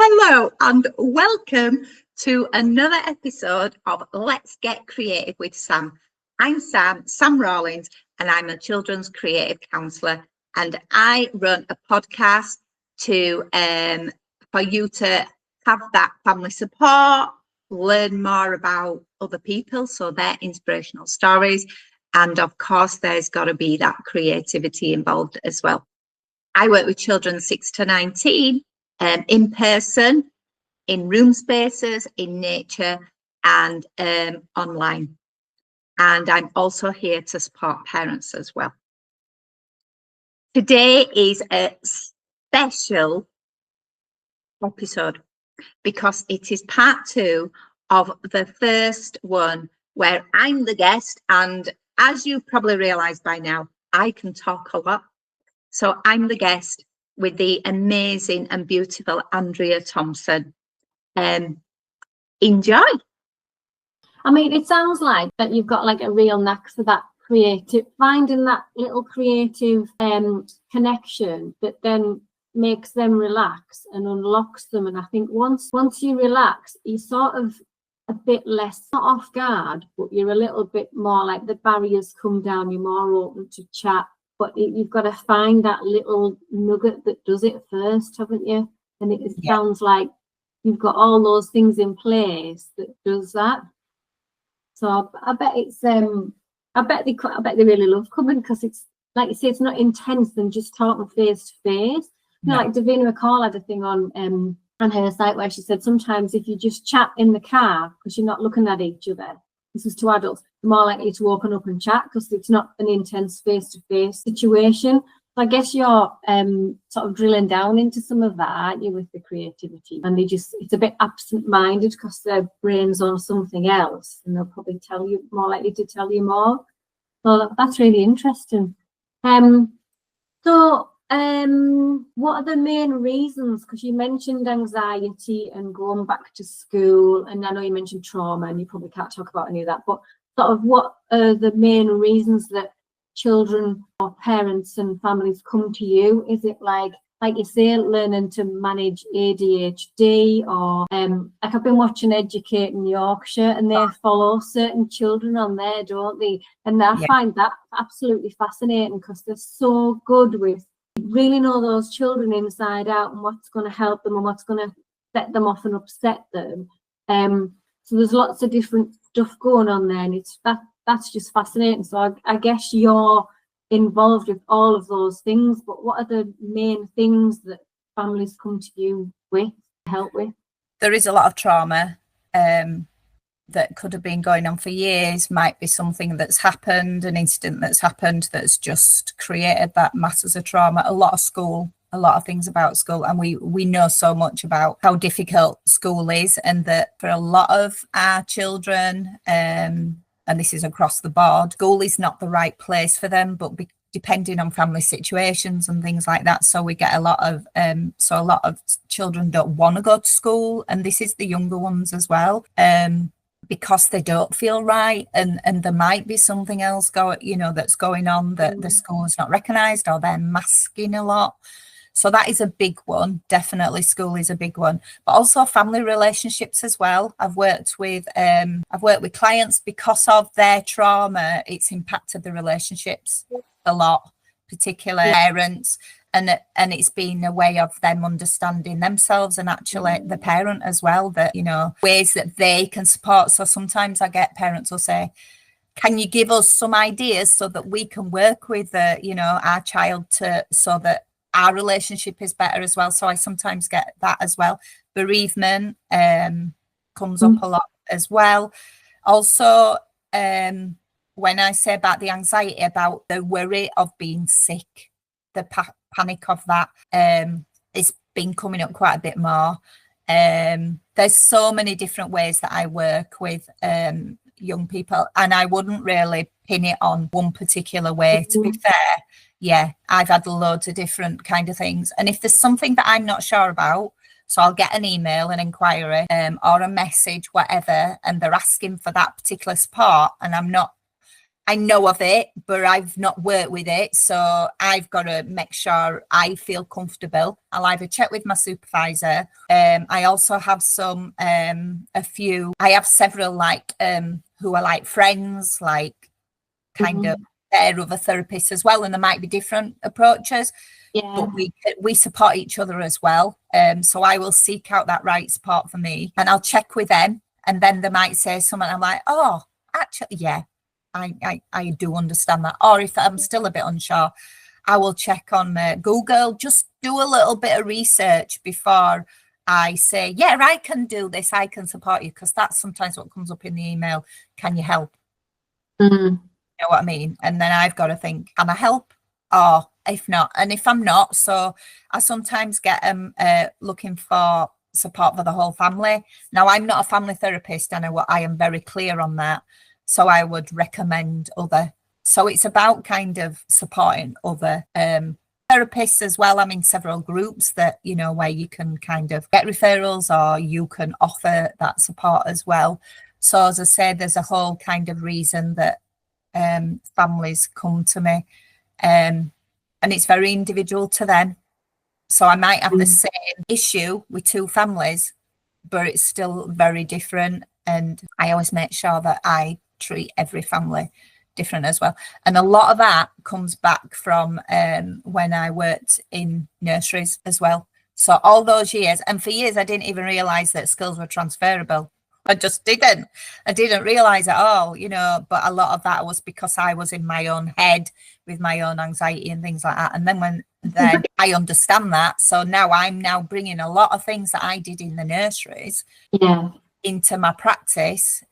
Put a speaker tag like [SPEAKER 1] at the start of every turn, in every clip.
[SPEAKER 1] Hello and welcome to another episode of Let's Get Creative with Sam. I'm Sam Rawlings, and I'm a children's creative counsellor, and I run a podcast to for you to have that family support, learn more about other people, so their inspirational stories, and of course there's got to be that creativity involved as well. I work with children 6 to 19 in person, in room spaces, in nature, and online. And I'm also here to support parents as well. Today is a special episode because it is part 2 of the first one where I'm the guest. And as you probably realised by now, I can talk a lot. So I'm the guest with the amazing and beautiful Andrea Thompson. Enjoy.
[SPEAKER 2] I mean, it sounds like that you've got like a real knack for that creative, finding that little creative connection that then makes them relax and unlocks them. And I think once you relax, you're sort of a bit less, not off guard, but you're a little bit more like the barriers come down, you're more open to chat. But you've got to find that little nugget that does it first, haven't you? And it sounds like you've got all those things in place that does that. So I bet it's I bet they really love coming, because it's like you say, it's not intense than just talking face to face. You know, like Davina McCall had a thing on her site where she said sometimes if you just chat in the car because you're not looking at each other, this is to adults, more likely to open up and chat because it's not an intense face-to-face situation. So I guess you're sort of drilling down into some of that, aren't you, with the creativity? And it's a bit absent-minded because their brain's on something else, and they'll probably more likely to tell you more. So that's really interesting. What are the main reasons? Because you mentioned anxiety and going back to school, and I know you mentioned trauma, and you probably can't talk about any of that, but sort of what are the main reasons that children or parents and families come to you? Is it like you say, learning to manage ADHD, or like I've been watching Educating Yorkshire, and they follow certain children on there, don't they? And I find that absolutely fascinating because they're so good with really know those children inside out and what's going to help them and what's going to set them off and upset them. So there's lots of different stuff going on there, and that's just fascinating. So I guess you're involved with all of those things, but what are the main things that families come to you with to help with?
[SPEAKER 3] There is a lot of trauma that could have been going on for years, might be something that's happened, an incident that's happened that's just created that masses of trauma. A lot of things about school, and we know so much about how difficult school is, and that for a lot of our children, and this is across the board, school is not the right place for them, but depending on family situations and things like that. So we get a lot of children don't want to go to school, and this is the younger ones as well, because they don't feel right, and there might be something else that's going on that the school is not recognised, or they're masking a lot. So that is a big one. Definitely school is a big one, but also family relationships as well. I've worked with clients because of their trauma. It's impacted the relationships a lot, particularly parents, and it's been a way of them understanding themselves and actually the parent as well, that, ways that they can support. So sometimes I get parents will say, can you give us some ideas so that we can work with our child so that our relationship is better as well? So I sometimes get that as well. Bereavement comes up a lot as well. Also, when I say about the anxiety, about the worry of being sick, the panic of that, it's been coming up quite a bit more. There's so many different ways that I work with young people, and I wouldn't really pin it on one particular way, to be fair. I've had loads of different kind of things, and if there's something that I'm not sure about, so I'll get an email, an inquiry, or a message, whatever, and they're asking for that particular support, and I'm not I know of it, but I've not worked with it. So I've got to make sure I feel comfortable. I'll either check with my supervisor. I also have I have several like who are like friends, like kind of they're other therapists as well. And there might be different approaches, but we support each other as well. So I will seek out that right support for me and I'll check with them. And then they might say something, I'm like, oh, actually, yeah. I do understand that. Or if I'm still a bit unsure, I will check on Google, just do a little bit of research before I say, yeah, I can do this, I can support you, because that's sometimes what comes up in the email. Can you help? You know what I mean? And then I've got to think, can I help? Or if not, and if I'm not, so I sometimes get them looking for support for the whole family. Now, I'm not a family therapist, and I am very clear on that. So I would recommend other. So it's about kind of supporting other therapists as well. I'm in several groups that, you know, where you can kind of get referrals or you can offer that support as well. So as I said, there's a whole kind of reason that families come to me, and it's very individual to them. So I might have the same issue with two families, but it's still very different. And I always make sure that I treat every family different as well. And a lot of that comes back from when I worked in nurseries as well. So all those years, and for years I didn't even realize that skills were transferable. I just didn't. I didn't realize at all, you know, but a lot of that was because I was in my own head with my own anxiety and things like that. And then then I understand that. So now I'm now bringing a lot of things that I did in the nurseries into my practice.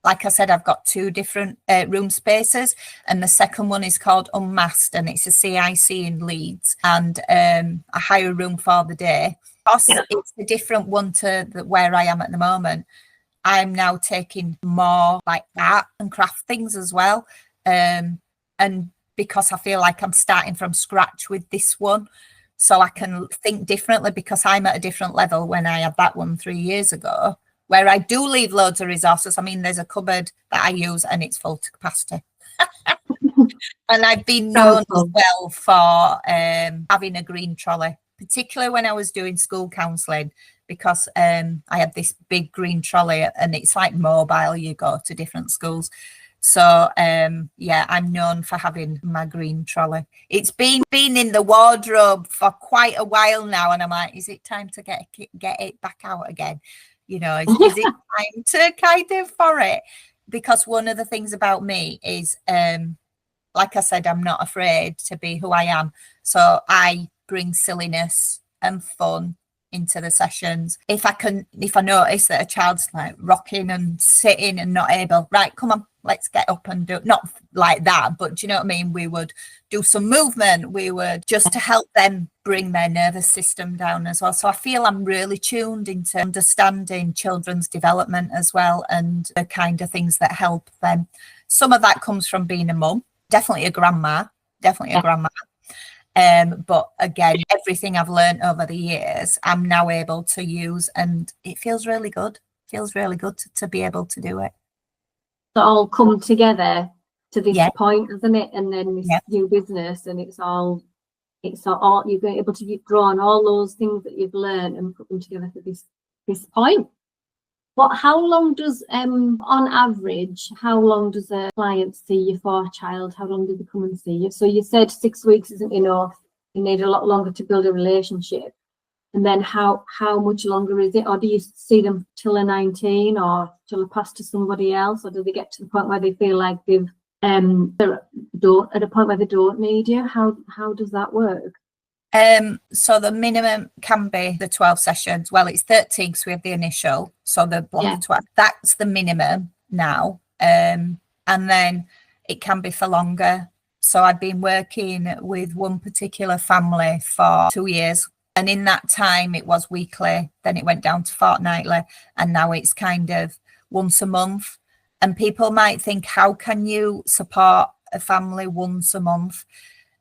[SPEAKER 3] Like I said, I've got 2 different room spaces, and the second one is called Unmasked, and it's a CIC in Leeds, and I hire a room for the day. It's a different one to where I am at the moment. I'm now taking more like art and craft things as well, and because I feel like I'm starting from scratch with this one, so I can think differently, because I'm at a different level when I had that one 3 years ago, where I do leave loads of resources. I mean, there's a cupboard that I use and it's full to capacity. And I've been known as well for having a green trolley, particularly when I was doing school counselling, because I had this big green trolley and it's like mobile, you go to different schools. So yeah, I'm known for having my green trolley. It's been in the wardrobe for quite a while now, and I'm like, is it time to get it back out again? You know, is it time to kind of for it? Because one of the things about me is, like I said, I'm not afraid to be who I am. So I bring silliness and fun into the sessions. If I notice that a child's like rocking and sitting and not able, right, come on, let's get up and do, not like that, but do you know what I mean? We would do some movement. We would just to help them bring their nervous system down as well. So I feel I'm really tuned into understanding children's development as well, and the kind of things that help them. Some of that comes from being a mum, definitely a grandma. But again, everything I've learned over the years, I'm now able to use, and it feels really good. Feels really good to be able to do it.
[SPEAKER 2] It all come together to this point, isn't it? And then this new business, and it's all you've been able to draw on all those things that you've learned and put them together for this point. How long does on average, how long does a client see you for a child? How long do they come and see you? So you said 6 weeks isn't enough. You need a lot longer to build a relationship. And then how much longer is it? Or do you see them till they're 19, or till they pass to somebody else? Or do they get to the point where they feel like they're at a point where they don't need you? How does that work?
[SPEAKER 3] So the minimum can be the 12 sessions. Well, it's 13 because we have the initial. So the block of 12, that's the minimum now. And then it can be for longer. So I've been working with one particular family for 2 years. And in that time, it was weekly, then it went down to fortnightly, and now it's kind of once a month. And people might think, how can you support a family once a month?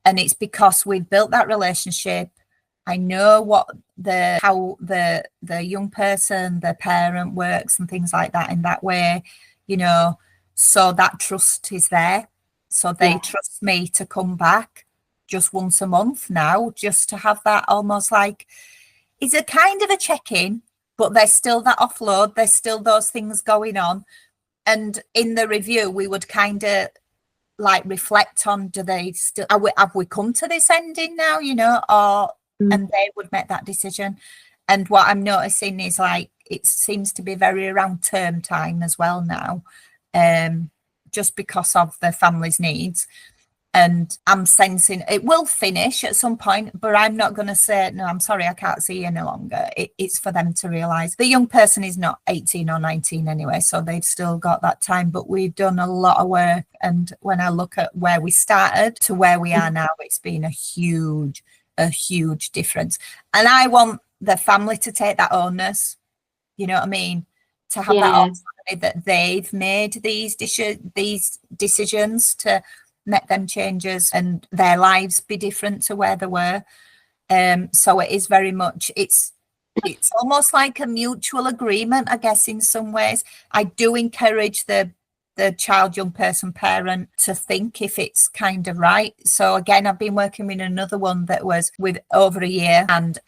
[SPEAKER 3] And it's because we've built that relationship. I know how the young person, the parent works and things like that in that way. You know, So that trust is there. So they trust me to come back just once a month now, just to have that almost like, it's a kind of a check-in, but there's still that offload. There's still those things going on. And in the review, we would kind of like reflect on, do they still, have we come to this ending now, you know, or, and they would make that decision. And what I'm noticing is like, it seems to be very around term time as well now, just because of the family's needs. And I'm sensing it will finish at some point, but I'm not going to say, no, I'm sorry, I can't see you any longer. It's for them to realise. The young person is not 18 or 19 anyway, so they've still got that time. But we've done a lot of work. And when I look at where we started to where we are now, it's been a huge difference. And I want the family to take that onus, you know what I mean? To have that autonomy that they've made these decisions to make them changes and their lives be different to where they were. So it is very much, it's almost like a mutual agreement, I guess, in some ways. I do encourage the child, young person, parent to think if it's kind of right. So again, I've been working with another one that was with over a year, and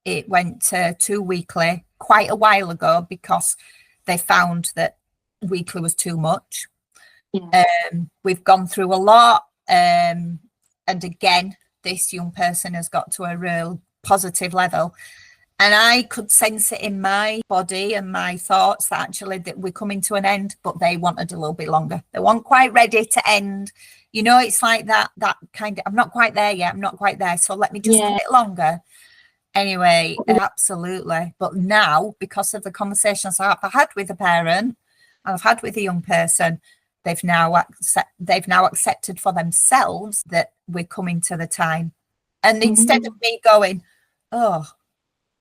[SPEAKER 3] it went to 2 weekly quite a while ago because they found that weekly was too much. We've gone through a lot, and again, this young person has got to a real positive level, and I could sense it in my body and my thoughts that actually that we're coming to an end, but they wanted a little bit longer. They weren't quite ready to end, you know. It's like that kind of, I'm not quite there yet, I'm not quite there, so let me just a bit longer. Anyway, absolutely. But now, because of the conversations I've had with the parent, I've had with the young person, they've now accepted for themselves that we're coming to the time. And instead of me going, oh,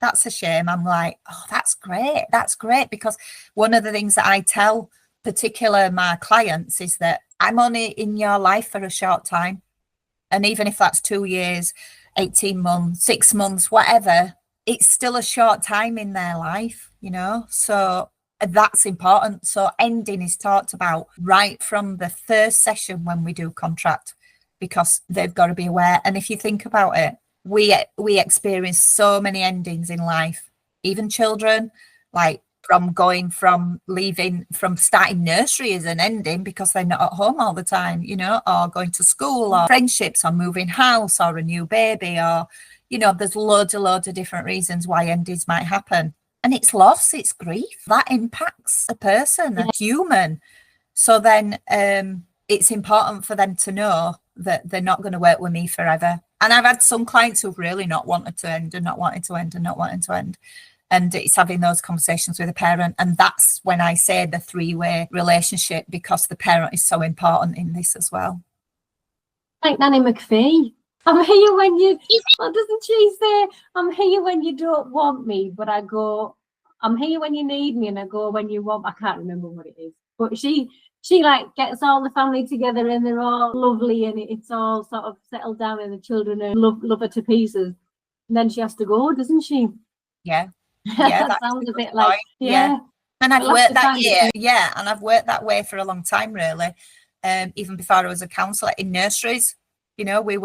[SPEAKER 3] that's a shame, I'm like, oh, that's great. Because one of the things that I tell particular my clients is that I'm only in your life for a short time. And even if that's 2 years, 18 months, 6 months, whatever, it's still a short time in their life, you know? So that's important. So ending is talked about right from the first session when we do contract, because they've got to be aware. And if you think about it, we experience so many endings in life, even children, like from leaving, from starting nursery as an ending because they're not at home all the time, you know, or going to school, or friendships, or moving house, or a new baby, or, you know, there's loads of different reasons why endings might happen. And it's loss, it's grief that impacts a person, a human. So then it's important for them to know that they're not going to work with me forever. And I've had some clients who've really not wanted to end and not wanted to end and not wanting to end. And it's having those conversations with a parent. And that's when I say the 3-way relationship, because the parent is so important in this as well.
[SPEAKER 2] Like Nanny McPhee. I'm here when you, what doesn't she say? I'm here when you don't want me, but I go, I'm here when you need me, and I go when you want. I can't remember what it is. But she like gets all the family together, and they're all lovely, and it's all sort of settled down, and the children are love her to pieces. And then she has to go, doesn't she?
[SPEAKER 3] Yeah.
[SPEAKER 2] That sounds a bit like,
[SPEAKER 3] And I've worked that year. Yeah. And I've worked that way for a long time, really. Even before I was a counsellor in nurseries, you know, I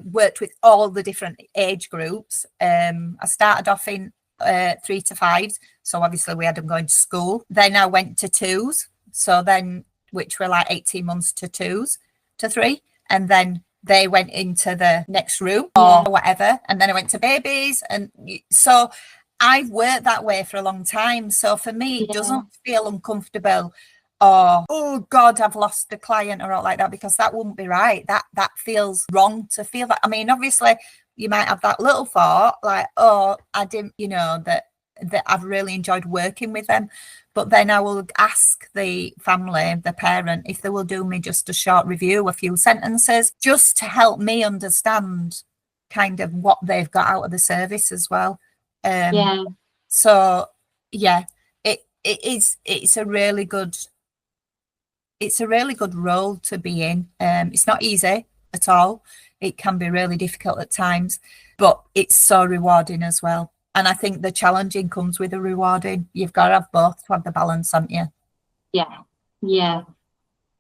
[SPEAKER 3] worked with all the different age groups. I started off in 3 to 5. So obviously we had them going to school. Then I went to 2s. So then, which were like 18 months to 2s to 3. And then they went into the next room or whatever. And then I went to babies. And so I've worked that way for a long time. So for me, it doesn't feel uncomfortable or, oh God, I've lost a client or all like that, because that wouldn't be right. That feels wrong to feel that. I mean, obviously you might have that little thought like, oh, I didn't, you know, that I've really enjoyed working with them. But then I will ask the family, the parent, if they will do me just a short review, a few sentences, just to help me understand kind of what they've got out of the service as well. So yeah, it's a really good role to be in. It's not easy at all. It can be really difficult at times, but it's so rewarding as well. And I think the challenging comes with the rewarding. You've got to have both to have the balance, haven't you?
[SPEAKER 2] Yeah.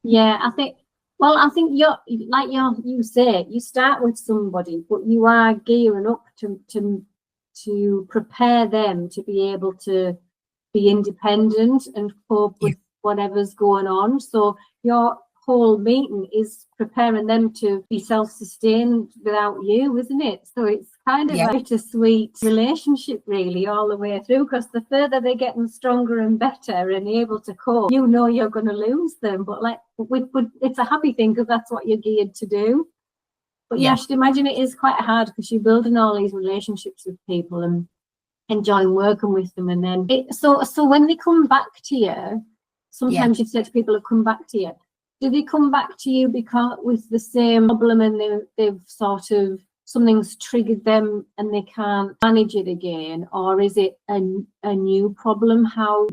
[SPEAKER 2] I think, well, I think you say, you start with somebody, but you are gearing up to prepare them to be able to be independent and cope with whatever's going on. So your whole meeting is preparing them to be self-sustained without you, isn't it? So it's kind of a bittersweet relationship really all the way through, because the further they're getting stronger and better and able to cope, you know you're going to lose them, but it's a happy thing because that's what you're geared to do. But I should imagine it is quite hard because you're building all these relationships with people and enjoying working with them, and then so when they come back to you, sometimes you've said to people who come back to you, do they come back to you because with the same problem and they've sort of something's triggered them and they can't manage it again, or is it a new problem or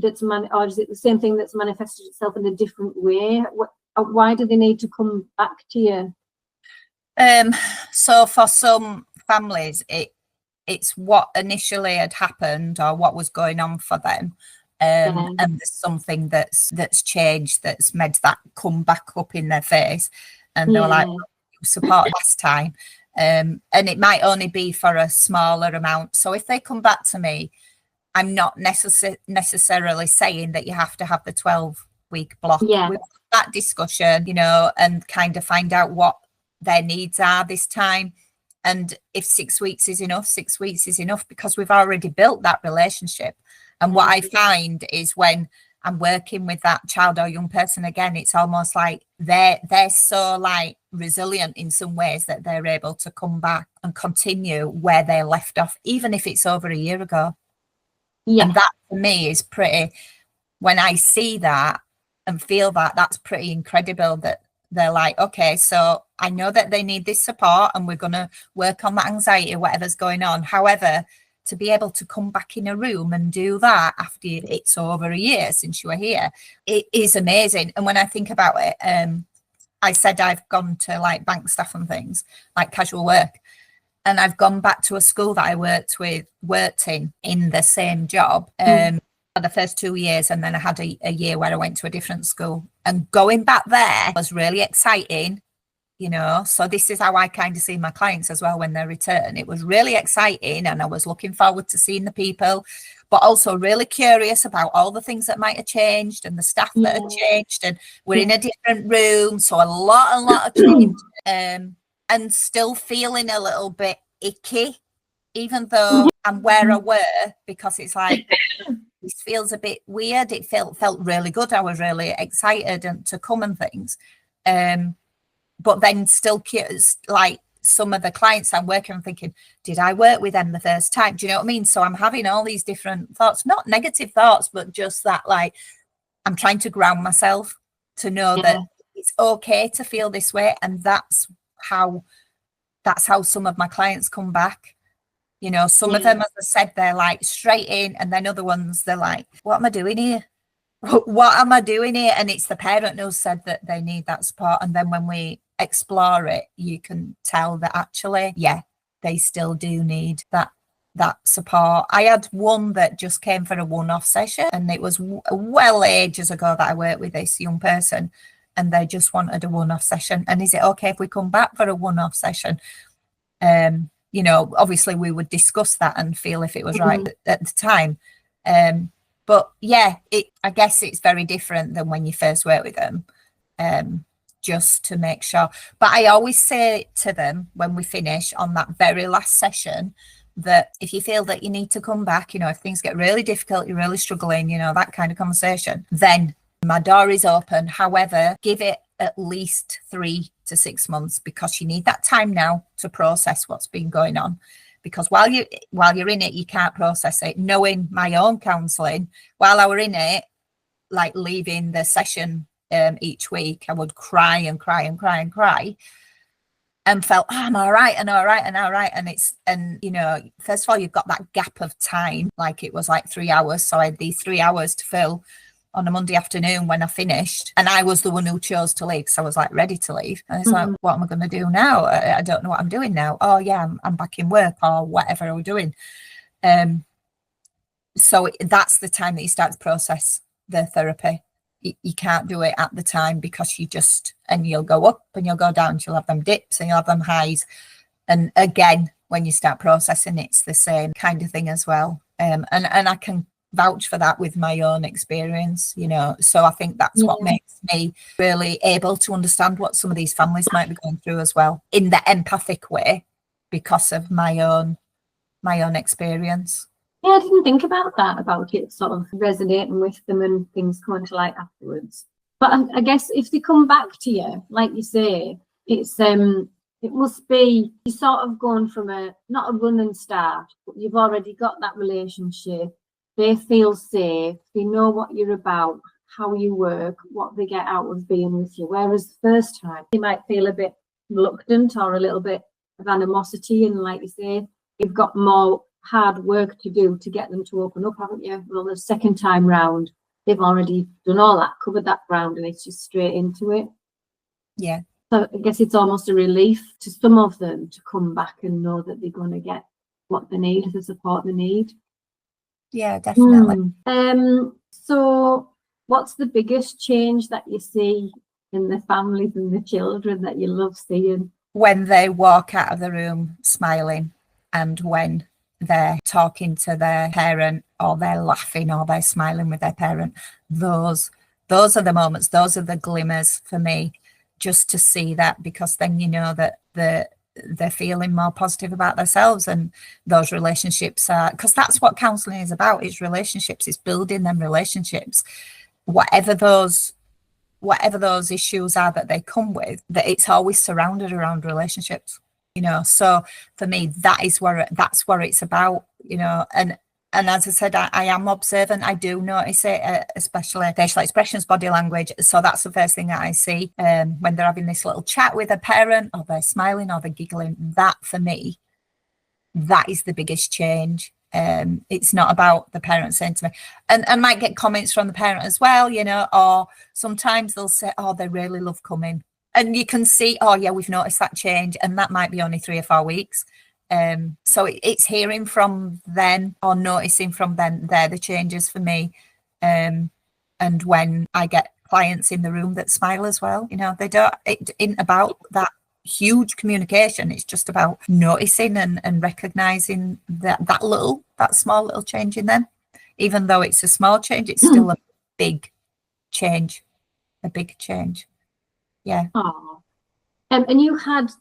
[SPEAKER 2] is it the same thing that's manifested itself in a different way? Why do they need to come back to you?
[SPEAKER 3] So for some families, it's what initially had happened or what was going on for them. And there's something that's changed that's made that come back up in their face, and they were like, support last time, and it might only be for a smaller amount. So if they come back to me, I'm not necessarily saying that you have to have the 12-week block. With that discussion, and kind of find out what their needs are this time. And if 6 weeks is enough, 6 weeks is enough, because we've already built that relationship. And what I find is when I'm working with that child or young person again, it's almost like they're so like resilient in some ways that they're able to come back and continue where they left off, even if it's over a year ago. And that for me is pretty, when I see that and feel that, that's pretty incredible, that they're like, okay, so I know that they need this support and we're going to work on that anxiety, whatever's going on. However, to be able to come back in a room and do that after it's over a year since you were here, it is amazing. And when I think about it, I said I've gone to like bank staff and things, like casual work. And I've gone back to a school that I worked in the same job for the first 2 years. And then I had a year where I went to a different school. And going back there was really exciting. So this is how I kind of see my clients as well when they return. It was really exciting and I was looking forward to seeing the people, but also really curious about all the things that might have changed and the staff that had changed, and we're in a different room, so a lot of change, and still feeling a little bit icky, even though I'm where I were, because it's like, this feels a bit weird. It felt really good. I was really excited to come and things. But then still curious, like some of the clients I'm working on, thinking, did I work with them the first time? Do you know what I mean? So I'm having all these different thoughts, not negative thoughts, but just that, like, I'm trying to ground myself to know that it's okay to feel this way. And that's how some of my clients come back. Some of them, as I said, they're like straight in, and then other ones, they're like, what am I doing here? What am I doing here? And it's the parent who said that they need that support. And then when we explore it, you can tell that actually, they still do need that support. I had one that just came for a one-off session, and it was well ages ago that I worked with this young person, and they just wanted a one-off session. And is it okay if we come back for a one-off session? Obviously we would discuss that and feel if it was right at the time. But I guess it's very different than when you first work with them, just to make sure. But I always say to them when we finish on that very last session, that if you feel that you need to come back, if things get really difficult, you're really struggling, that kind of conversation, then my door is open. However, give it at least 3 to 6 months, because you need that time now to process what's been going on. Because while you're in it, you can't process it. Knowing my own counselling, while I were in it, like leaving the session each week, I would cry and cry and cry and cry, and felt, I'm all right and all right and all right. And first of all, you've got that gap of time, like it was like 3 hours. So I had these 3 hours to fill on a Monday afternoon when I finished, and I was the one who chose to leave, because I was like ready to leave. And it's like, what am I going to do now? I don't know what I'm doing now. Oh yeah, I'm back in work or whatever we're doing. So that's the time that you start to process the therapy. you can't do it at the time because and you'll go up and you'll go down, you'll have them dips and you'll have them highs. And again, when you start processing, it's the same kind of thing as well. And I can vouch for that with my own experience, so I think that's what makes me really able to understand what some of these families might be going through as well, in the empathic way, because of my own experience.
[SPEAKER 2] Yeah, I didn't think about that, about it sort of resonating with them and things coming to light afterwards. But I guess if they come back to you, like you say, it must be, you're sort of going from not a running start, but you've already got that relationship. They feel safe. They know what you're about, how you work, what they get out of being with you. Whereas the first time, they might feel a bit reluctant or a little bit of animosity. And like you say, you've got more hard work to do to get them to open up, haven't you? Well, the second time round, they've already done all that, covered that ground, and it's just straight into it.
[SPEAKER 3] Yeah.
[SPEAKER 2] So I guess it's almost a relief to some of them to come back and know that they're going to get what they need, the support they need.
[SPEAKER 3] Yeah, definitely.
[SPEAKER 2] So what's the biggest change that you see in the families and the children that you love seeing?
[SPEAKER 3] When they walk out of the room smiling, and when they're talking to their parent, or they're laughing, or they're smiling with their parent, those are the moments, those are the glimmers for me, just to see that, because then you know that they're feeling more positive about themselves, and those relationships are, because that's what counselling is about, is relationships, it's building them relationships, whatever those issues are that they come with, that it's always surrounded around relationships, so for me that's where it's about, and as I said, I am observant. I do notice it, especially facial expressions, body language. So that's the first thing that I see when they're having this little chat with a parent, or they're smiling, or they're giggling. That, for me, that is the biggest change. It's not about the parent saying to me, and I might get comments from the parent as well, or sometimes they'll say, oh, they really love coming. And you can see, oh, yeah, we've noticed that change. And that might be only 3 or 4 weeks. So it's hearing from them, or noticing from them, they're the changes for me. And when I get clients in the room that smile as well, it isn't about that huge communication. It's just about noticing and recognizing that small little change in them. Even though it's a small change, it's still a big change. Yeah.
[SPEAKER 2] Oh. And you had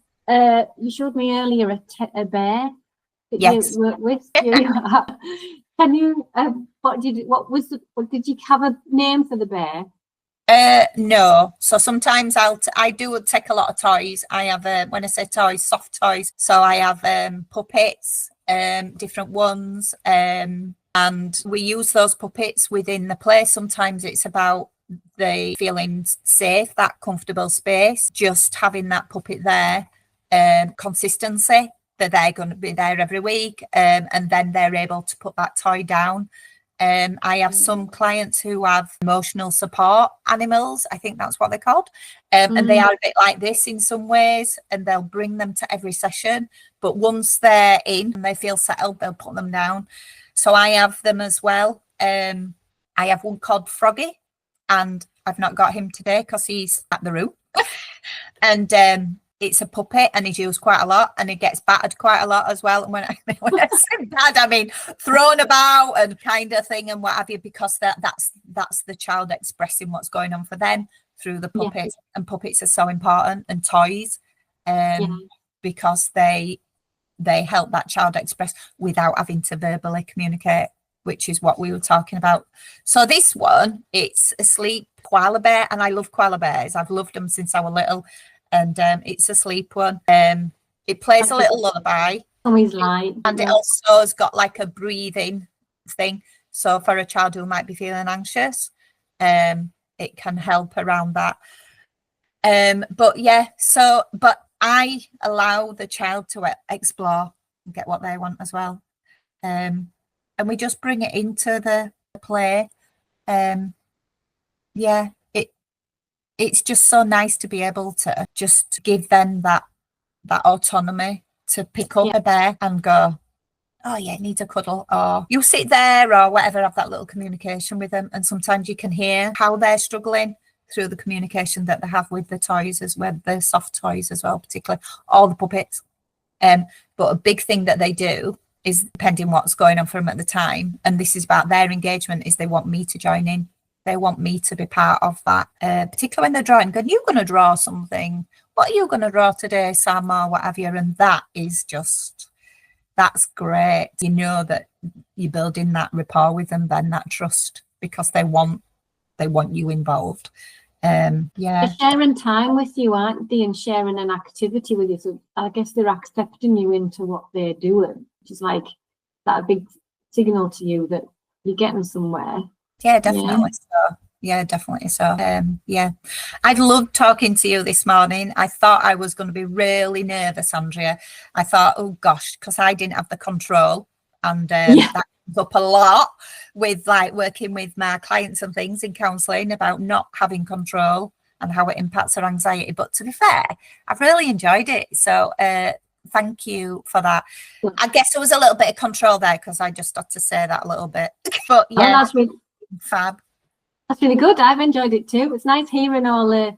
[SPEAKER 2] you showed me earlier a bear that
[SPEAKER 3] yes.
[SPEAKER 2] you worked with. Can you did you have a name for the bear?
[SPEAKER 3] No. So sometimes I do take a lot of toys. I have when I say toys, soft toys. So I have puppets, different ones, and we use those puppets within the play. Sometimes it's about they feeling safe, that comfortable space, just having that puppet there. Consistency, that they're going to be there every week, and then they're able to put that toy down. I have some clients who have emotional support animals, I think that's what they're called, and they are a bit like this in some ways, and they'll bring them to every session, but once they're in and they feel settled, they'll put them down. So I have them as well. I have one called Froggy, and I've not got him today because he's at the room. And it's a puppet, and he's used quite a lot, and he gets battered quite a lot as well. And when I say bad, I mean thrown about and kind of thing and what have you, because that's the child expressing what's going on for them through the puppets. Yeah. And puppets are so important, and toys, because they help that child express without having to verbally communicate, which is what we were talking about. So this one, it's a sleep koala bear, and I love koala bears. I've loved them since I was little. And it's a sleep one. It plays a little lullaby.
[SPEAKER 2] Always light.
[SPEAKER 3] And it also has got like a breathing thing. So for a child who might be feeling anxious, it can help around that. But I allow the child to explore and get what they want as well. And we just bring it into the play. It's just so nice to be able to just give them that autonomy to pick up a bear and go, oh yeah, it needs a cuddle, or you sit there or whatever, have that little communication with them. And sometimes you can hear how they're struggling through the communication that they have with the toys, as well, the soft toys as well, particularly all the puppets. But a big thing that they do is, depending what's going on for them at the time, and this is about their engagement, is they want me to join in. They want me to be part of that, particularly when they're drawing. Going, you're going to draw something. What are you going to draw today, Sam, or what have you? And that is just, that's great. You know that you're building that rapport with them, then that trust, because they want you involved. Yeah,
[SPEAKER 2] they're sharing time with you, aren't they, and sharing an activity with you. So I guess they're accepting you into what they're doing, which is like that big signal to you that you're getting somewhere.
[SPEAKER 3] Yeah, definitely. So yeah, definitely. So yeah, I'd loved talking to you this morning. I thought I was going to be really nervous, Andrea. I thought, oh gosh, because I didn't have the control, and that comes up a lot with like working with my clients and things in counselling, about not having control and how it impacts their anxiety. But to be fair, I've really enjoyed it. So thank you for that. I guess there was a little bit of control there because I just had to say that a little bit. But yeah,
[SPEAKER 2] that's really
[SPEAKER 3] fab.
[SPEAKER 2] That's really good. I've enjoyed it too. It's nice hearing all the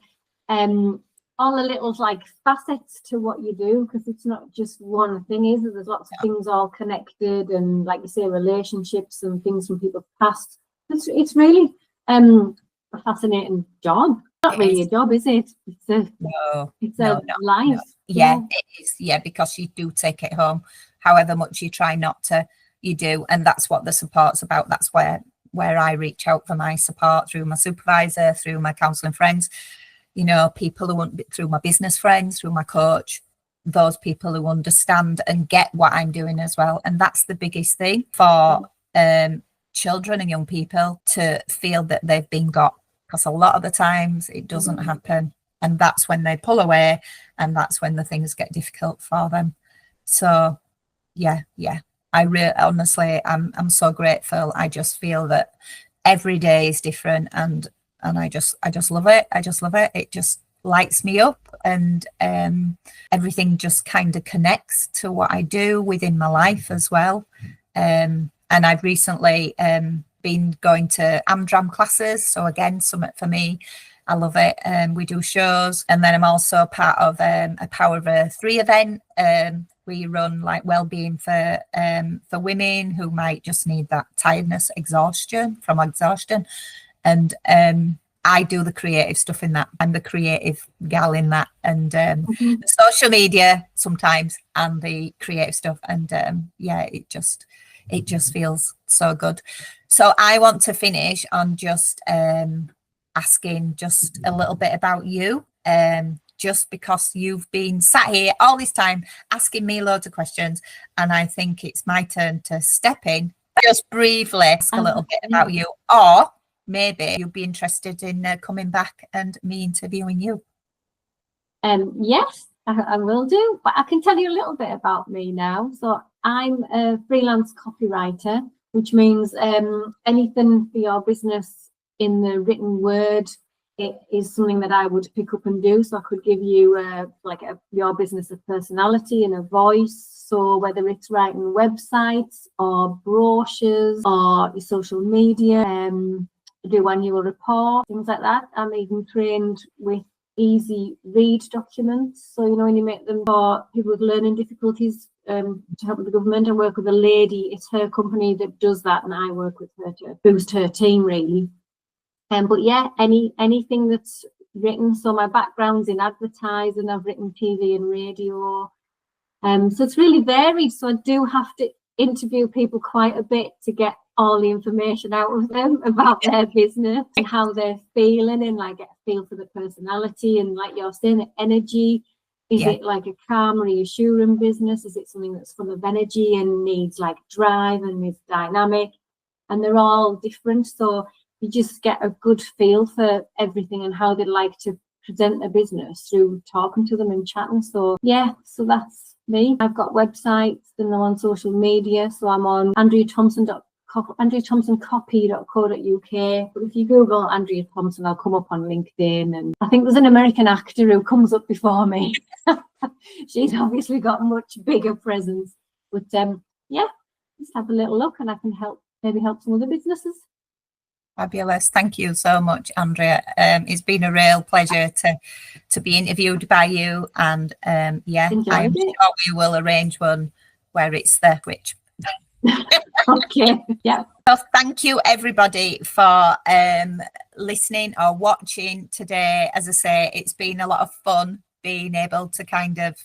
[SPEAKER 2] little like facets to what you do, because it's not just one thing, is it? There's lots of things all connected, and like you say, relationships and things from people's past. It's really a fascinating job. Not really a job, is it? It's a life.
[SPEAKER 3] No. Yeah, it is. Yeah, because you do take it home, however much you try not to, you do, and that's what the support's about. That's where I reach out for my support, through my supervisor, through my counselling friends, you know, people who want, through my business friends, through my coach, those people who understand and get what I'm doing as well. And that's the biggest thing for children and young people, to feel that they've been got, because a lot of the times it doesn't happen, and that's when they pull away, and that's when the things get difficult for them. So yeah, I really, honestly, I'm so grateful. I just feel that every day is different, and I just love it. I just love it. It just lights me up, and everything just kind of connects to what I do within my life as well. And I've recently been going to Amdram classes, so again, something for me. I love it. We do shows, and then I'm also part of a Power of 3 event. We run like well-being for women who might just need that tiredness, exhaustion, and I do the creative stuff in that. I'm the creative gal in that, and the social media sometimes, and the creative stuff, and yeah, it just feels so good. So I want to finish on just asking just a little bit about you, just because you've been sat here all this time asking me loads of questions, and I think it's my turn to step in, just briefly ask a little bit about you, or maybe you'd be interested in coming back and me interviewing you.
[SPEAKER 2] Yes, I will do, but I can tell you a little bit about me now. So I'm a freelance copywriter, which means anything for your business in the written word, it is something that I would pick up and do. So I could give you your business a personality and a voice. So whether it's writing websites or brochures or your social media, do annual report, things like that. I'm even trained with easy read documents. So, you know, when you make them for people with learning difficulties, to help with the government, I work with a lady. It's her company that does that, and I work with her to boost her team, really. But yeah, anything that's written. So my background's in advertising. I've written TV and radio. So it's really varied. So I do have to interview people quite a bit to get all the information out of them about their business and how they're feeling, and like get a feel for the personality, and like you're saying, the energy. Is it like a calm, reassuring business? Is it something that's full of energy and needs like drive and is dynamic? And they're all different. So you just get a good feel for everything and how they like to present their business through talking to them and chatting. So yeah, so that's me. I've got websites and I'm on social media. So I'm on andreathompsoncopy.co.uk. But if you Google Andrea Thompson, I'll come up on LinkedIn. And I think there's an American actor who comes up before me. She's obviously got a much bigger presence. But yeah, just have a little look, and I can maybe help some other businesses.
[SPEAKER 3] Fabulous. Thank you so much, Andrea. It's been a real pleasure to be interviewed by you, and yeah, I'm sure we will arrange one where it's the which.
[SPEAKER 2] Okay, yeah.
[SPEAKER 3] So thank you everybody for listening or watching today. As I say, it's been a lot of fun being able to kind of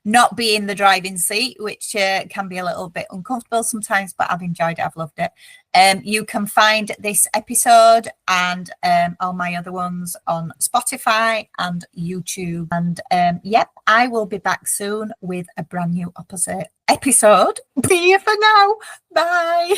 [SPEAKER 3] not be in the driving seat, which can be a little bit uncomfortable sometimes, but I've enjoyed it. I've loved it. You can find this episode and all my other ones on Spotify and YouTube. And yep, I will be back soon with a brand new episode. See you for now. Bye.